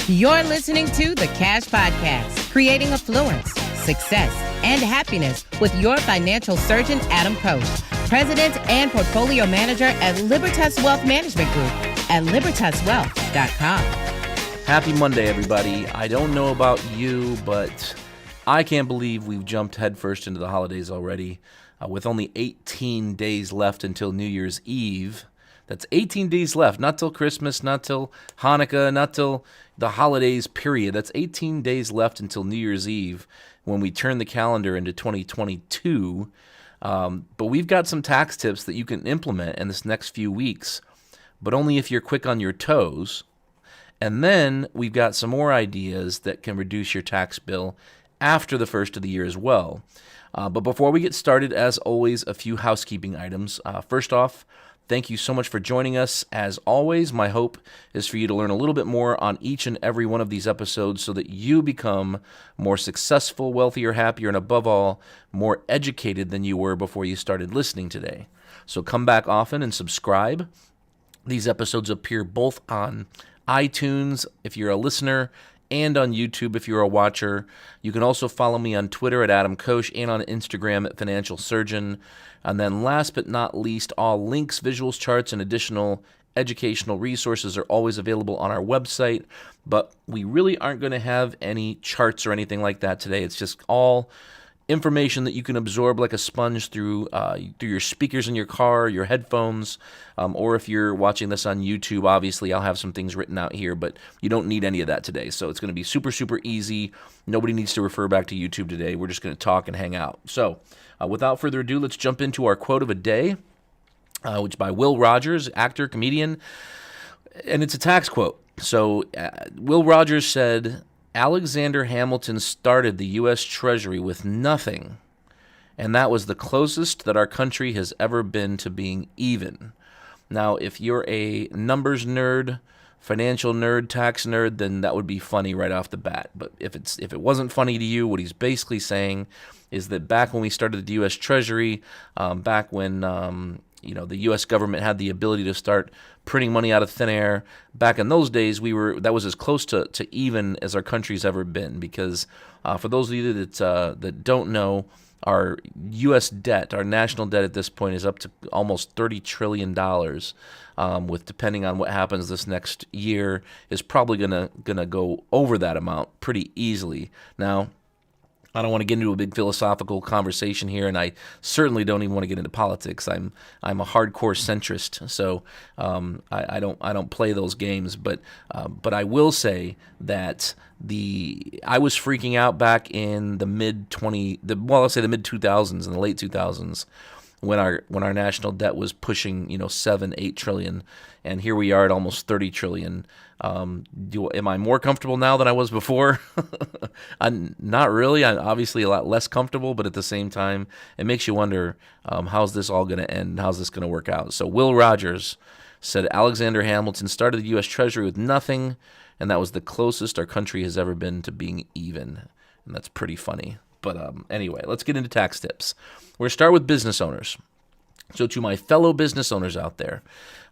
You're listening to the Cash Podcast, creating affluence, success, and happiness with your financial surgeon, Adam Koch, President and Portfolio Manager at Libertas Wealth Management Group at libertaswealth.com. Happy Monday, everybody. I don't know about you, but I can't believe we've jumped headfirst into the holidays already. With only 18 days left until New Year's Eve. That's 18 days left, not till Christmas, not till Hanukkah, not till the holidays, period. That's 18 days left until New Year's Eve when we turn the calendar into 2022. But we've got some tax tips that you can implement in this next few weeks, but only if you're quick on your toes. And then we've got some more ideas that can reduce your tax bill after the first of the year as well. But before we get started, as always, a few housekeeping items. First off, thank you so much for joining us. As always, my hope is for you to learn a little bit more on each and every one of these episodes so that you become more successful, wealthier, happier, and above all, more educated than you were before you started listening today. So come back often and subscribe. These episodes appear both on iTunes if you're a listener and on YouTube if you're a watcher. You can also follow me on Twitter at Adam Koch and on Instagram at Financial Surgeon. And then last but not least, all links, visuals, charts, and additional educational resources are always available on our website. But we really aren't going to have any charts or anything like that today. It's just all information that you can absorb like a sponge through your speakers in your car, your headphones, or if you're watching this on YouTube, obviously I'll have some things written out here, but you don't need any of that today. So it's going to be super, super easy. Nobody needs to refer back to YouTube today. We're just going to talk and hang out. So without further ado, let's jump into our quote of a day, which by Will Rogers, actor, comedian, and it's a tax quote. So Will Rogers said, Alexander Hamilton started the U.S. Treasury with nothing, and that was the closest that our country has ever been to being even. Now, if you're a numbers nerd, financial nerd, tax nerd, then that would be funny right off the bat. But if it wasn't funny to you, what he's basically saying is that back when we started the U.S. Treasury, back when the U.S. government had the ability to start printing money out of thin air. Back in those days, that was as close to even as our country's ever been. Because for those of you that don't know, our U.S. debt, our national debt at this point is up to almost $30 trillion. With depending on what happens this next year, is probably gonna go over that amount pretty easily. Now, I don't want to get into a big philosophical conversation here, and I certainly don't even want to get into politics. I'm a hardcore centrist, so I don't play those games. But I will say that I was freaking out back in the mid 2000s and the late 2000s. When our national debt was pushing 7-8 trillion, and here we are at almost 30 trillion. Am I more comfortable now than I was before? I'm not really. I'm obviously a lot less comfortable, but at the same time, it makes you wonder, how's this all going to end? How's this going to work out? So Will Rogers said Alexander Hamilton started the U.S. Treasury with nothing, and that was the closest our country has ever been to being even. And that's pretty funny. But anyway, let's get into tax tips. We're going to start with business owners. So to my fellow business owners out there,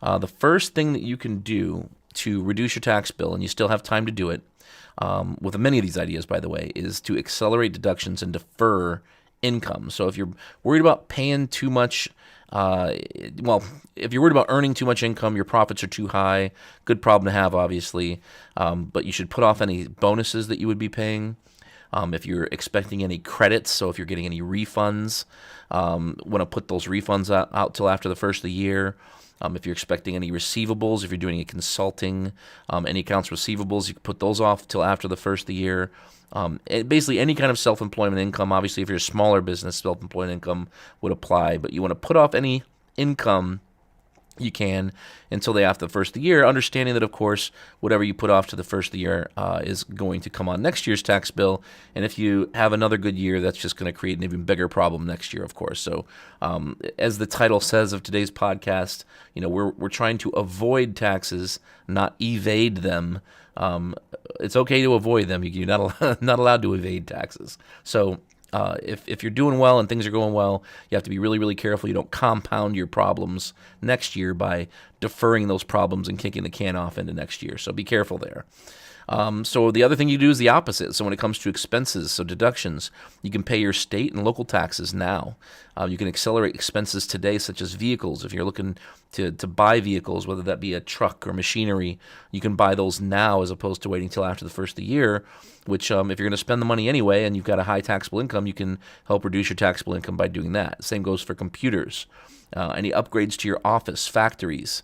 the first thing that you can do to reduce your tax bill, and you still have time to do it, with many of these ideas, by the way, is to accelerate deductions and defer income. So if you're worried about paying too much, if you're worried about earning too much income, your profits are too high, good problem to have, obviously, but you should put off any bonuses that you would be paying. If you're expecting any credits, so if you're getting any refunds, want to put those refunds out till after the first of the year. If you're expecting any receivables, if you're doing any consulting, any accounts receivables, you can put those off till after the first of the year. Basically, any kind of self-employment income. Obviously, if you're a smaller business, self-employment income would apply, but you want to put off any income you can until after the first of the year, understanding that, of course, whatever you put off to the first of the year is going to come on next year's tax bill. And if you have another good year, that's just going to create an even bigger problem next year, of course. So as the title says of today's podcast, we're trying to avoid taxes, not evade them. It's okay to avoid them. You're not allowed to evade taxes. So if you're doing well and things are going well, you have to be really, really careful you don't compound your problems next year by deferring those problems and kicking the can off into next year. So be careful there. So the other thing you do is the opposite. So when it comes to expenses, so deductions, you can pay your state and local taxes now. You can accelerate expenses today, such as vehicles. If you're looking to buy vehicles, whether that be a truck or machinery, you can buy those now as opposed to waiting till after the first of the year, which if you're going to spend the money anyway and you've got a high taxable income, you can help reduce your taxable income by doing that. Same goes for computers. Any upgrades to your office, factories,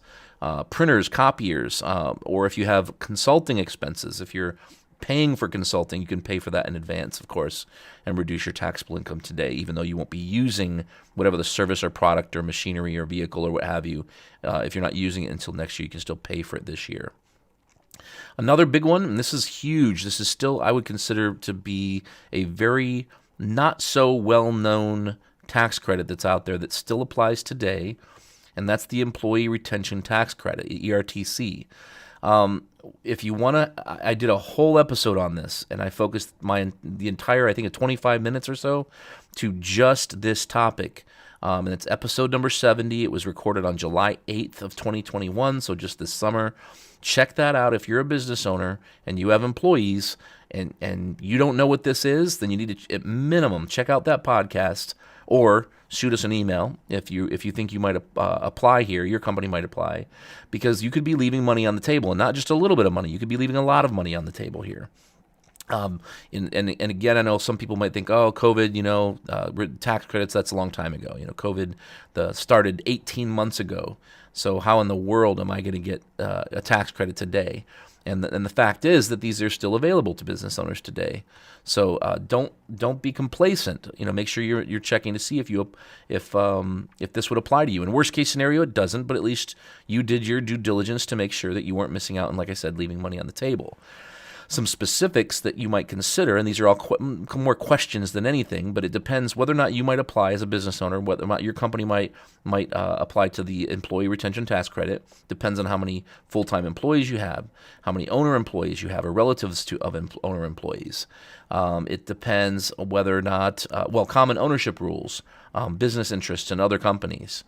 printers, copiers, or if you have consulting expenses, if you're paying for consulting, you can pay for that in advance, of course, and reduce your taxable income today, even though you won't be using whatever the service or product or machinery or vehicle or what have you. If you're not using it until next year, you can still pay for it this year. Another big one, and this is huge, this is still, I would consider to be a very not so well-known tax credit that's out there that still applies today, and that's the Employee Retention Tax Credit, ERTC. If you want to, I did a whole episode on this, and I focused the entire, I think, 25 minutes or so to just this topic. And it's episode number 70. It was recorded on July 8th of 2021, so just this summer. Check that out. If you're a business owner and you have employees and you don't know what this is, then you need to, at minimum, check out that podcast or shoot us an email if you think you might apply here, your company might apply, because you could be leaving money on the table, and not just a little bit of money. You could be leaving a lot of money on the table here. And again, I know some people might think, oh, COVID, tax credits, that's a long time ago. COVID started 18 months ago. So how in the world am I going to get a tax credit today? And the fact is that these are still available to business owners today. So don't be complacent. Make sure you're checking to see if this would apply to you. In worst case scenario, it doesn't, but at least you did your due diligence to make sure that you weren't missing out, and like I said, leaving money on the table. Some specifics that you might consider, and these are all more questions than anything, but it depends whether or not you might apply as a business owner, whether or not your company might apply to the Employee Retention Tax Credit. Depends on how many full-time employees you have, how many owner employees you have, or relatives of owner employees. It depends whether or not, common ownership rules, business interests in other companies,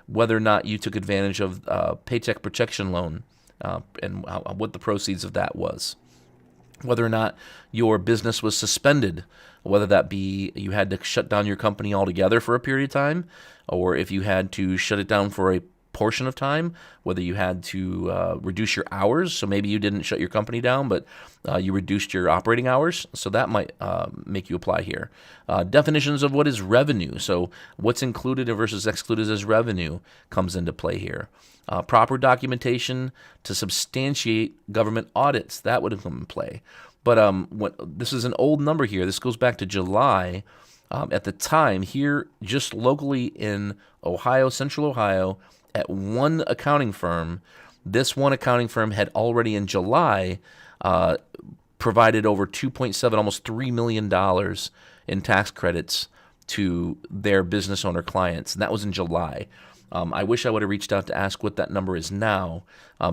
whether or not you took advantage of Paycheck Protection Loan, and what the proceeds of that was, whether or not your business was suspended, whether that be you had to shut down your company altogether for a period of time, or if you had to shut it down for a portion of time, whether you had to reduce your hours, so maybe you didn't shut your company down, but you reduced your operating hours, so that might make you apply here. Definitions of what is revenue, so what's included versus excluded as revenue comes into play here. Proper documentation to substantiate government audits, that would come into play. But this is an old number here. This goes back to July. At the time, here, just locally in Ohio, Central Ohio, at one accounting firm, this one accounting firm had already in July provided over $2.7, almost $3 million in tax credits to their business owner clients, and that was in July. I wish I would have reached out to ask what that number is now,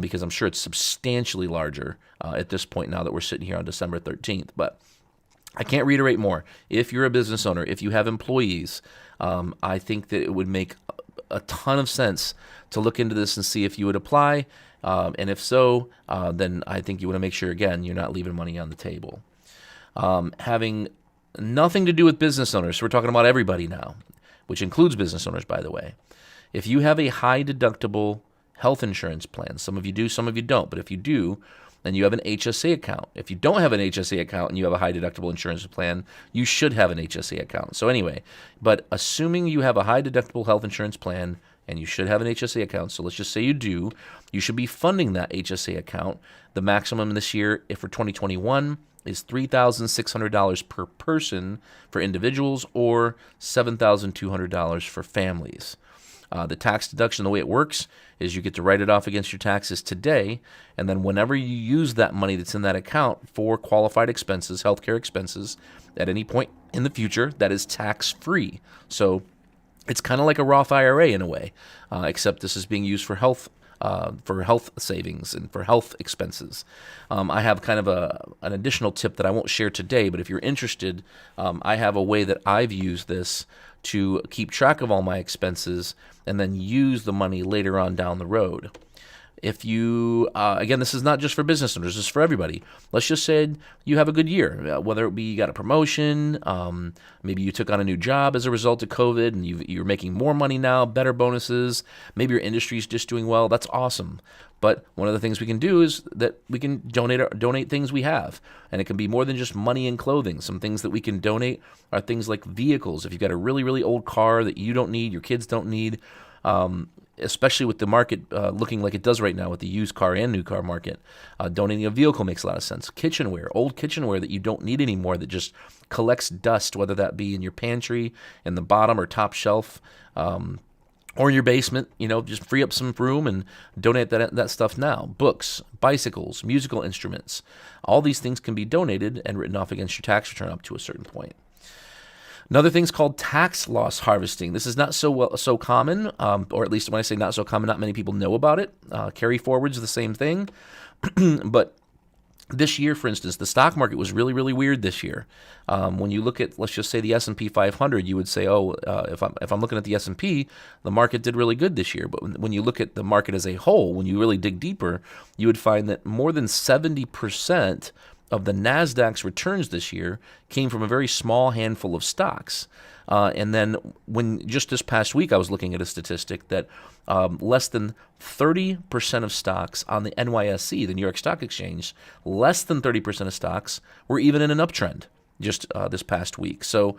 because I'm sure it's substantially larger at this point now that we're sitting here on December 13th. But I can't reiterate more. If you're a business owner, if you have employees, I think that it would make a ton of sense to look into this and see if you would apply. And if so, then I think you want to make sure, again, you're not leaving money on the table. Having nothing to do with business owners, so we're talking about everybody now, which includes business owners, by the way. If you have a high deductible health insurance plan, some of you do, some of you don't, but if you do, then you have an HSA account. If you don't have an HSA account and you have a high deductible insurance plan, you should have an HSA account. So anyway, but assuming you have a high deductible health insurance plan and you should have an HSA account, so let's just say you do, you should be funding that HSA account. The maximum this year, if for 2021, is $3,600 per person for individuals or $7,200 for families. The tax deduction, the way it works is you get to write it off against your taxes today, and then whenever you use that money that's in that account for qualified expenses, healthcare expenses, at any point in the future, that is tax-free. So it's kind of like a Roth IRA in a way, except this is being used for health savings and for health expenses. I have kind of an additional tip that I won't share today, but if you're interested, I have a way that I've used this to keep track of all my expenses and then use the money later on down the road. If you, again, this is not just for business owners, this is for everybody. Let's just say you have a good year, whether it be you got a promotion, maybe you took on a new job as a result of COVID and you're making more money now, better bonuses, maybe your industry is just doing well. That's awesome. But one of the things we can do is that we can donate things we have. And it can be more than just money and clothing. Some things that we can donate are things like vehicles. If you've got a really, really old car that you don't need, your kids don't need, especially with the market looking like it does right now with the used car and new car market, donating a vehicle makes a lot of sense. Kitchenware, old kitchenware that you don't need anymore that just collects dust, whether that be in your pantry, in the bottom or top shelf, or in your basement, just free up some room and donate that stuff now. Books, bicycles, musical instruments, all these things can be donated and written off against your tax return up to a certain point. Another thing's called tax loss harvesting. This is not so common, or at least when I say not so common, not many people know about it. Carry forwards the same thing, but this year, for instance, the stock market was really, really weird this year. When you look at, let's just say, the S&P 500, you would say, if I'm looking at the S&P, the market did really good this year. But when you look at the market as a whole, when you really dig deeper, you would find that more than 70% of the NASDAQ's returns this year came from a very small handful of stocks. And then just this past week, I was looking at a statistic that less than 30% of stocks on the NYSE, the New York Stock Exchange, less than 30% of stocks were even in an uptrend just this past week. So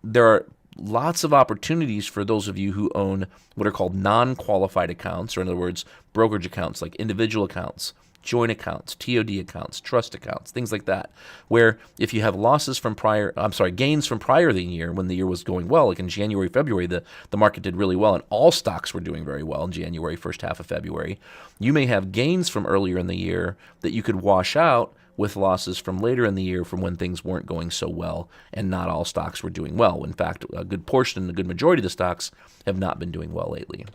there are lots of opportunities for those of you who own what are called non-qualified accounts, or in other words, brokerage accounts like individual accounts, joint accounts, TOD accounts, trust accounts, things like that, where if you have gains from prior the year when the year was going well, like in January, February, the market did really well and all stocks were doing very well in January, first half of February, you may have gains from earlier in the year that you could wash out with losses from later in the year from when things weren't going so well and not all stocks were doing well. In fact, a good portion, a good majority of the stocks have not been doing well lately.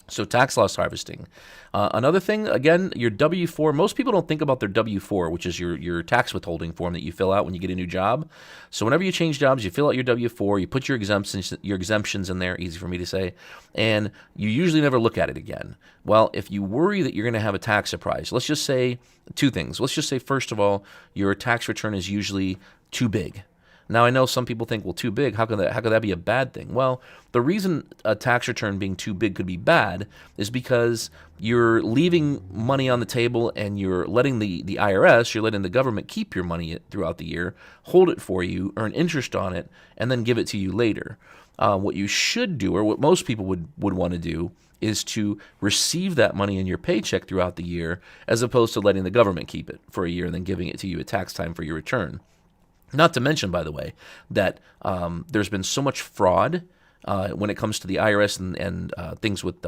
So tax loss harvesting. Another thing, again, your W-4. Most people don't think about their W-4, which is your tax withholding form that you fill out when you get a new job. So whenever you change jobs, you fill out your W-4, you put your exemptions in there, easy for me to say, and you usually never look at it again. Well, if you worry that you're going to have a tax surprise, let's just say two things. Let's just say, first of all, your tax return is usually too big. Now, I know some people think, well, too big, how could that be a bad thing? Well, the reason a tax return being too big could be bad is because you're leaving money on the table and you're letting the IRS, you're letting the government keep your money throughout the year, hold it for you, earn interest on it, and then give it to you later. What you should do, or what most people would want to do, is to receive that money in your paycheck throughout the year as opposed to letting the government keep it for a year and then giving it to you at tax time for your return. Not to mention, by the way, that there's been so much fraud when it comes to the IRS and things with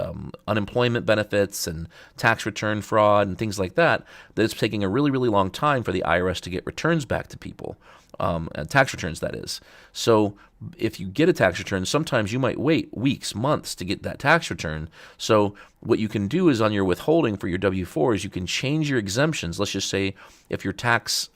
unemployment benefits and tax return fraud and things like that it's taking a really, really long time for the IRS to get returns back to people, tax returns, that is. So if you get a tax return, sometimes you might wait weeks, months to get that tax return. So what you can do is on your withholding for your W-4 is you can change your exemptions. Let's just say if your tax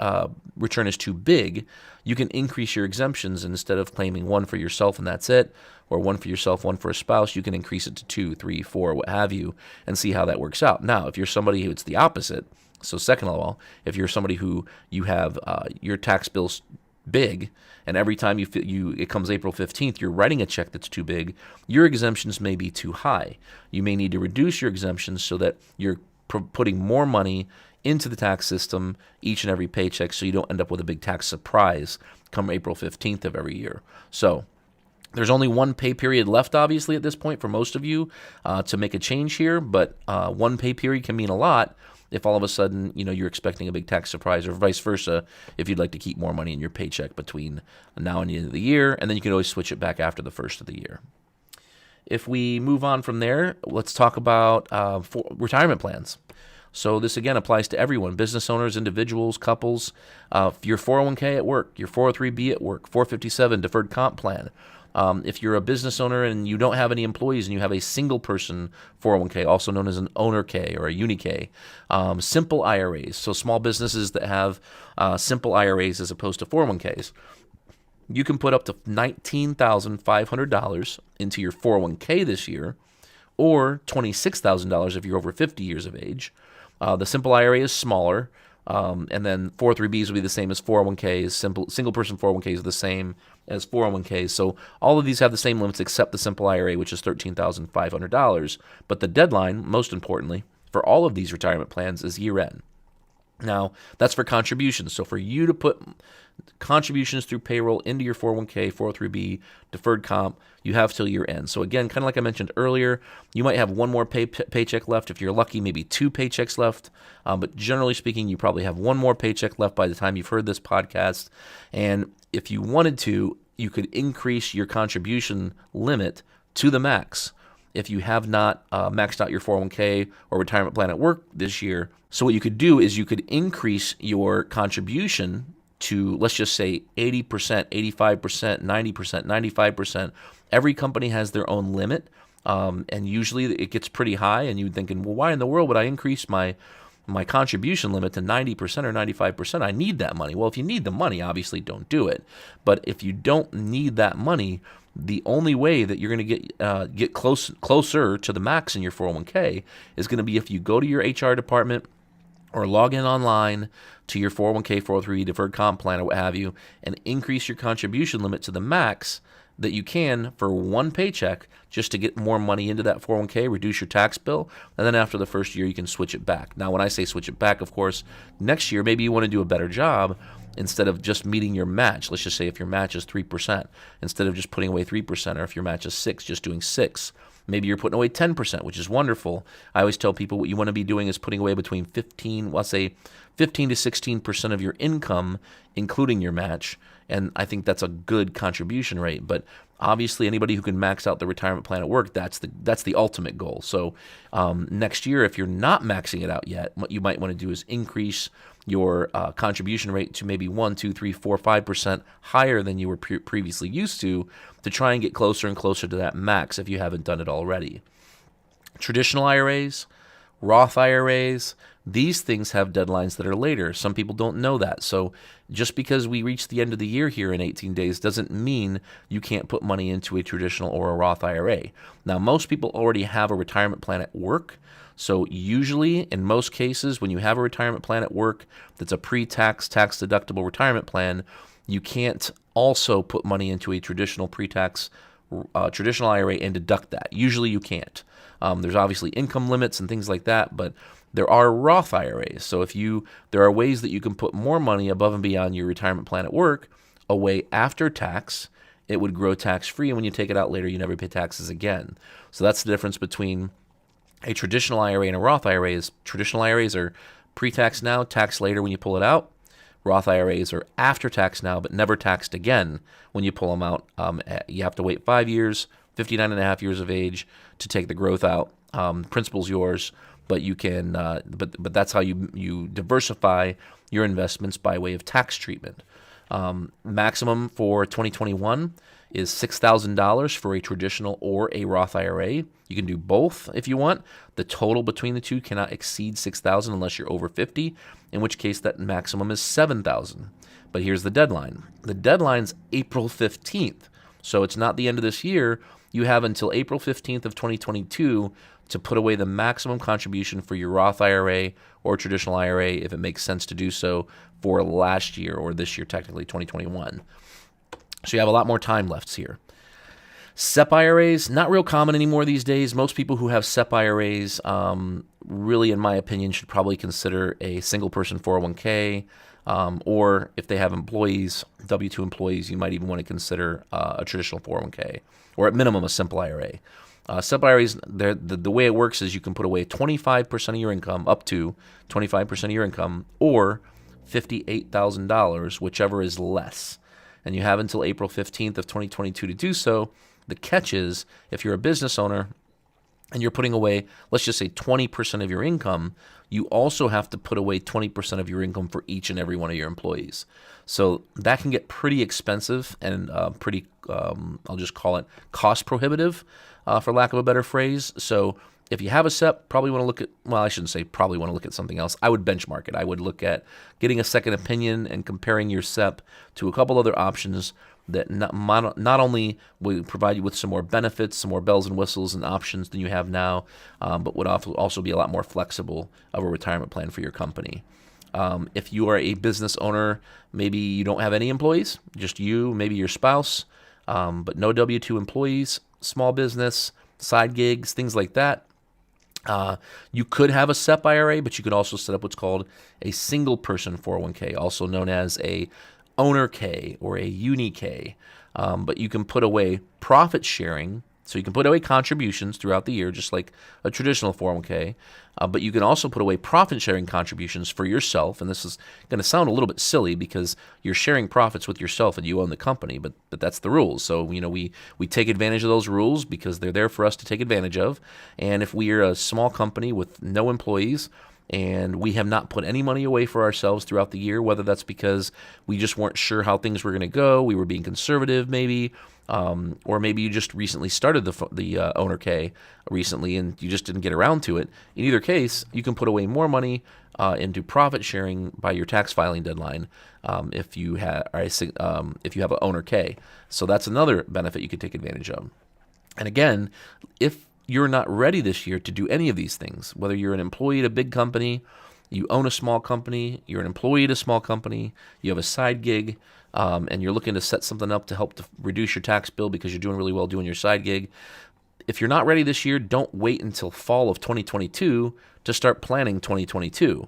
return is too big, you can increase your exemptions. Instead of claiming one for yourself and that's it, or one for yourself, one for a spouse, you can increase it to 2, 3, 4, what have you, and see how that works out. Now, if you're somebody who it's the opposite, so second of all, if you're somebody who you have your tax bill's big, and every time it comes April 15th, you're writing a check that's too big, your exemptions may be too high. You may need to reduce your exemptions so that you're putting more money into the tax system each and every paycheck so you don't end up with a big tax surprise come April 15th of every year. So there's only one pay period left, obviously, at this point for most of you to make a change here, but one pay period can mean a lot if all of a sudden, you're expecting a big tax surprise, or vice versa, if you'd like to keep more money in your paycheck between now and the end of the year, and then you can always switch it back after the first of the year. If we move on from there, let's talk about retirement plans. So this, again, applies to everyone, business owners, individuals, couples, your 401k at work, your 403b at work, 457 deferred comp plan. If you're a business owner and you don't have any employees and you have a single person 401k, also known as an owner K or a uni K, simple IRAs, so small businesses that have simple IRAs as opposed to 401ks, you can put up to $19,500 into your 401k this year or $26,000 if you're over 50 years of age. The simple IRA is smaller, and then 403Bs will be the same as 401Ks. Single-person 401Ks is the same as 401Ks. So all of these have the same limits except the simple IRA, which is $13,500. But the deadline, most importantly, for all of these retirement plans is year-end. Now, that's for contributions. So for you to put contributions through payroll into your 401k, 403b, deferred comp, you have till year end. So again, kind of like I mentioned earlier, you might have one more paycheck left. If you're lucky, maybe 2 paychecks left. But generally speaking, you probably have one more paycheck left by the time you've heard this podcast. And if you wanted to, you could increase your contribution limit to the max if you have not maxed out your 401k or retirement plan at work this year. So what you could do is you could increase your contribution to, let's just say, 80%, 85%, 90%, 95%. Every company has their own limit, and usually it gets pretty high, and you're thinking, well, why in the world would I increase my contribution limit to 90% or 95%? I need that money. Well, if you need the money, obviously don't do it. But if you don't need that money, the only way that you're going to get closer to the max in your 401k is going to be if you go to your HR department or log in online to your 401k, 403 deferred comp plan or what have you, and increase your contribution limit to the max that you can for one paycheck just to get more money into that 401k, reduce your tax bill, and then after the first year you can switch it back. Now, when I say switch it back, of course, next year maybe you want to do a better job. Instead of just meeting your match, let's just say if your match is 3%, instead of just putting away 3%, or if your match is 6%, just doing 6%. Maybe you're putting away 10%, which is wonderful. I always tell people what you want to be doing is putting away between 15 to 16% of your income, including your match. And I think that's a good contribution rate. But obviously, anybody who can max out the retirement plan at work, that's the ultimate goal. So next year, if you're not maxing it out yet, what you might want to do is increase your contribution rate to maybe 1, 2, 3, 4, 5% higher than you were previously used to try and get closer and closer to that max if you haven't done it already. Traditional IRAs, Roth IRAs, these things have deadlines that are later. Some people don't know that. So just because we reach the end of the year here in 18 days doesn't mean you can't put money into a traditional or a Roth IRA. Now, most people already have a retirement plan at work. So usually, in most cases, when you have a retirement plan at work that's a pre-tax, tax-deductible retirement plan, you can't also put money into a traditional pre-tax traditional IRA and deduct that. Usually you can't. There's obviously income limits and things like that, but there are Roth IRAs. So there are ways that you can put more money above and beyond your retirement plan at work away after tax. It would grow tax-free, and when you take it out later, you never pay taxes again. So that's the difference between a traditional IRA and a Roth IRA. Is traditional IRAs are pre-tax now, tax later when you pull it out. Roth IRAs are after tax now, but never taxed again when you pull them out. You have to wait 5 years, 59 and a half years of age to take the growth out. Principal's yours, but you can. But that's how you diversify your investments by way of tax treatment. Maximum for 2021 is $6,000 for a traditional or a Roth IRA. You can do both if you want. The total between the two cannot exceed $6,000 unless you're over 50, in which case that maximum is $7,000. But here's the deadline. The deadline's April 15th. So it's not the end of this year. You have until April 15th of 2022 to put away the maximum contribution for your Roth IRA or traditional IRA if it makes sense to do so for last year, or this year, technically 2021. So you have a lot more time left here. SEP IRAs, not real common anymore these days. Most people who have SEP IRAs, really, in my opinion, should probably consider a single-person 401k, or if they have employees, W-2 employees, you might even want to consider a traditional 401k, or at minimum a simple IRA. SEP IRAs, the way it works is you can put away 25% of your income, up to 25% of your income, or $58,000, whichever is less. And you have until April 15th of 2022 to do so. The catch is, if you're a business owner and you're putting away, let's just say 20% of your income, you also have to put away 20% of your income for each and every one of your employees. So that can get pretty expensive and pretty, I'll just call it cost prohibitive, for lack of a better phrase. So if you have a SEP, probably want to look at, well, I shouldn't say probably want to look at something else. I would benchmark it. I would look at getting a second opinion and comparing your SEP to a couple other options that not only will provide you with some more benefits, some more bells and whistles and options than you have now, but would also be a lot more flexible of a retirement plan for your company. If you are a business owner, maybe you don't have any employees, just you, maybe your spouse, but no W-2 employees, small business, side gigs, things like that. You could have a SEP IRA, but you could also set up what's called a single person 401k, also known as a owner K or a uni K. But you can put away profit sharing. So you can put away contributions throughout the year, just like a traditional 401k, but you can also put away profit-sharing contributions for yourself, and this is going to sound a little bit silly because you're sharing profits with yourself and you own the company, but that's the rules. So, we take advantage of those rules because they're there for us to take advantage of, and if we are a small company with no employees, and we have not put any money away for ourselves throughout the year, whether that's because we just weren't sure how things were going to go, we were being conservative maybe, or maybe you just recently started the owner K recently and you just didn't get around to it. In either case, you can put away more money into profit sharing by your tax filing deadline if you have an owner K. So that's another benefit you could take advantage of. And again, if you're not ready this year to do any of these things, whether you're an employee at a big company, you own a small company, you're an employee at a small company, you have a side gig, and you're looking to set something up to help to reduce your tax bill because you're doing really well doing your side gig. If you're not ready this year, don't wait until fall of 2022 to start planning 2022.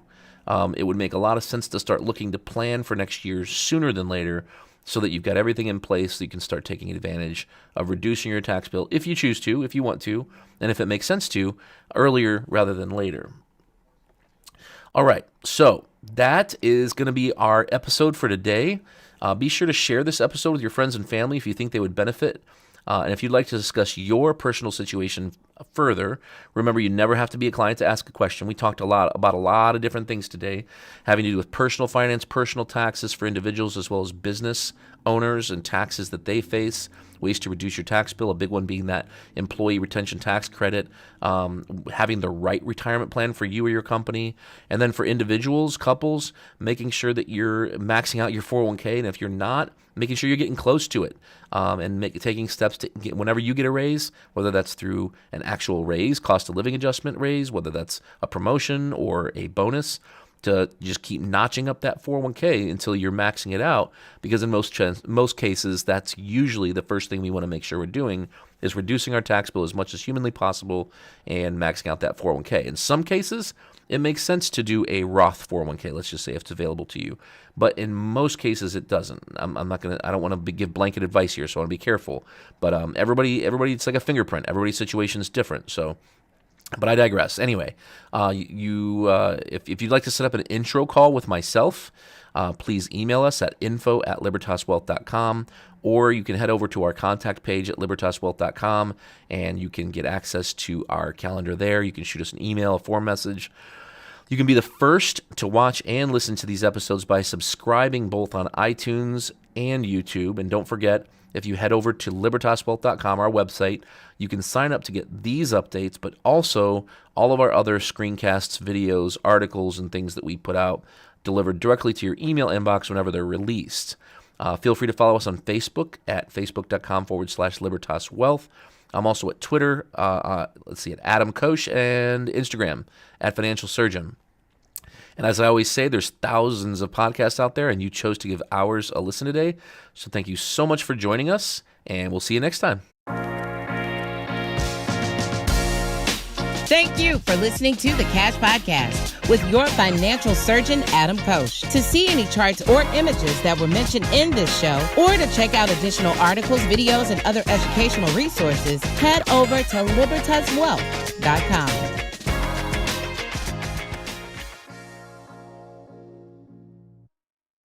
It would make a lot of sense to start looking to plan for next year sooner than later, so that you've got everything in place so you can start taking advantage of reducing your tax bill if you choose to, if you want to, and if it makes sense to, earlier rather than later. All right, so that is going to be our episode for today. Be sure to share this episode with your friends and family if you think they would benefit. And if you'd like to discuss your personal situation further, remember you never have to be a client to ask a question. We talked about a lot of different things today, having to do with personal finance, personal taxes for individuals, as well as business owners and taxes that they face, ways to reduce your tax bill, a big one being that employee retention tax credit, having the right retirement plan for you or your company, and then for individuals, couples, making sure that you're maxing out your 401k, and if you're not, making sure you're getting close to it, and taking steps to get, whenever you get a raise, whether that's through an actual raise, cost of living adjustment raise, whether that's a promotion or a bonus, to just keep notching up that 401k until you're maxing it out, because in most cases, that's usually the first thing we want to make sure we're doing is reducing our tax bill as much as humanly possible and maxing out that 401k. In some cases, it makes sense to do a Roth 401k, let's just say, if it's available to you. But in most cases, it doesn't. I don't want to give blanket advice here, so I want to be careful. But everybody, it's like a fingerprint. Everybody's situation is different, so... But I digress. Anyway, if you'd like to set up an intro call with myself, please email us at info@libertaswealth.com, or you can head over to our contact page at libertaswealth.com, and you can get access to our calendar there. You can shoot us an email, a form message. You can be the first to watch and listen to these episodes by subscribing both on iTunes and YouTube. And don't forget, if you head over to libertaswealth.com, our website, you can sign up to get these updates, but also all of our other screencasts, videos, articles, and things that we put out delivered directly to your email inbox whenever they're released. Feel free to follow us on Facebook at facebook.com/libertaswealth. I'm also at Twitter, at Adam Koch, and Instagram at Financial Surgeon. And as I always say, there's thousands of podcasts out there, and you chose to give ours a listen today. So thank you so much for joining us, and we'll see you next time. Thank you for listening to the Cash Podcast with your financial surgeon, Adam Koch. To see any charts or images that were mentioned in this show, or to check out additional articles, videos, and other educational resources, head over to libertaswealth.com.